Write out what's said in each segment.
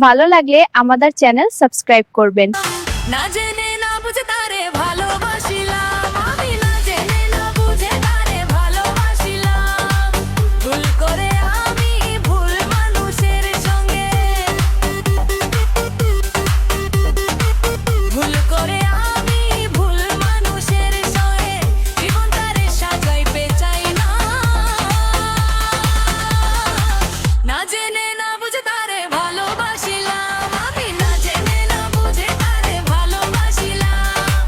ভালো লাগলে আমাদের চ্যানেল সাবস্ক্রাইব করবেন। না জেনে না বুঝে তারে ভালোবাসিলাম, আমি না জেনে না বুঝে তারে ভালোবাসিলাম। ভুল করে আমি ভুল মানুষের সঙ্গে, ভুল করে আমি ভুল মানুষের সঙ্গে জীবন তারে সাজাইতে চাই না। না জেনে না বুঝে তারে ভালোবাসিলাম, আমি না জেনে না বুঝে তারে ভালোবাসিলাম।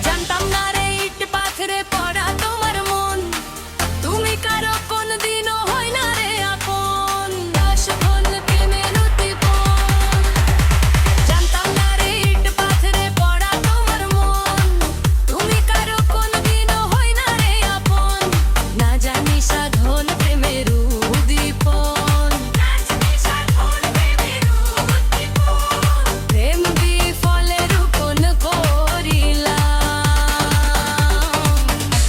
জানতাম না রে ইট পাথরে পড়া তোমার মন, তুমি কারো কোনদিনও হয় না রে আপন। আসল প্রেমের উদ্দীপন, জানতাম না রে ইট পাথরে পড়া তোমার মন, তুমি কারো কোনদিনও হয় না রে আপন। না জানি সাধন প্রেমের উদ্দীপন, না জানি সাধন প্রেমের উদ্দীপন। প্রেম বিফলে রোপণ করিলাম,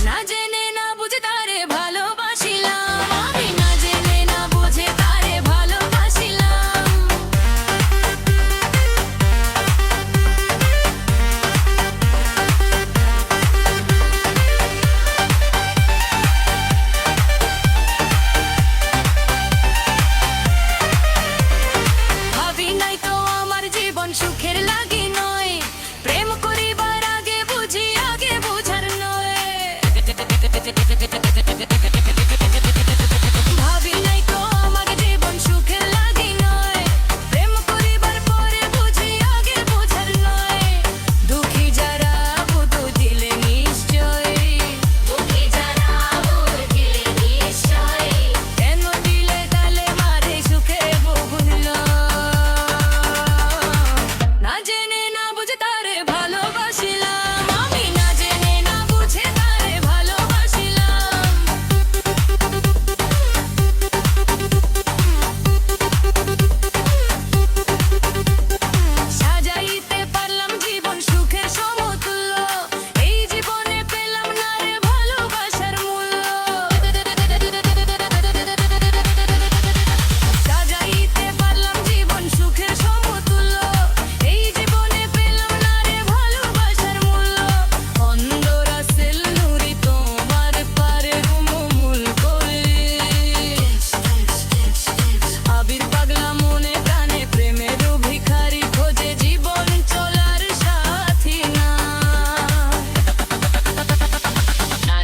না জেনে না বুঝে তারে ভালোবাসিলাম, আমি না জেনে না বুঝে তারে ভালোবাসিলাম। ভাবি নাই তো আমার জীবন সুখের লাগি নয়, প্রেম করিবার আগে বুঝি আগে বুঝার নয়। ভাবি নাই তো আমার জীবন সুখের লাগি নয়, প্রেম করিবার পরে বুঝি আগে বুঝার নয়। দুঃখী যারা বুঝু দিলে নিশ্চয়, দুঃখী যারা বুঝু দিলে নিশ্চয়। কেন দিলে তালে মারে সুখে বহুল, না জেনে না বুঝে তারে ভালোবাসিলাম, আমি না জেনে না বুঝে তারে ভালোবাসিলাম। সাজাইতে পারলাম জীবন সুখের সমতুল্য, এই জীবনে পেলাম না রে ভালোবাসার মূল্য। সাজাইতে পারলাম জীবন সুখের সমতুল্য, এই জীবনে পেলাম না রে ভালোবাসার মূল্য। অন্ধ রাসেল নুরি তোমার পারে মূল করে, আবির পাগলা মনে প্রাণে প্রেমের ভিখারি খোঁজে জীবন চলার সাথী না।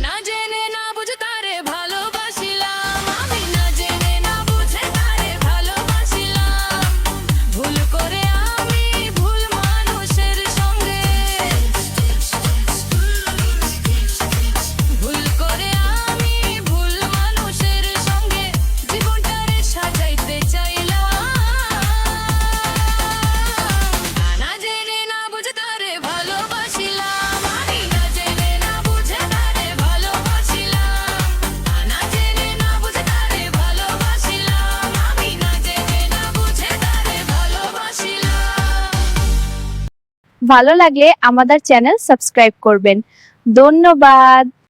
না জেনে না বুঝে তারে ভালোবাসিলাম, আমি না জেনে না বুঝে তারে ভালোবাসিলাম। ভুল করে আমি ভুল মানুষের সঙ্গে, ভুল করে আমি ভুল মানুষের সঙ্গে জীবনটারে সাজাইতে চাইলাম। না জেনে না বুঝে তারে ভালোবাসিলাম, আমি না জেনে না বুঝে তারে ভালোবাসিলাম। না জেনে না বুঝে তারে ভালোবাসিলাম, আমি না জেনে না বুঝে তারে ভালোবাসিলাম। ভালো লাগলে আমাদের চ্যানেল সাবস্ক্রাইব করবেন। ধন্যবাদ।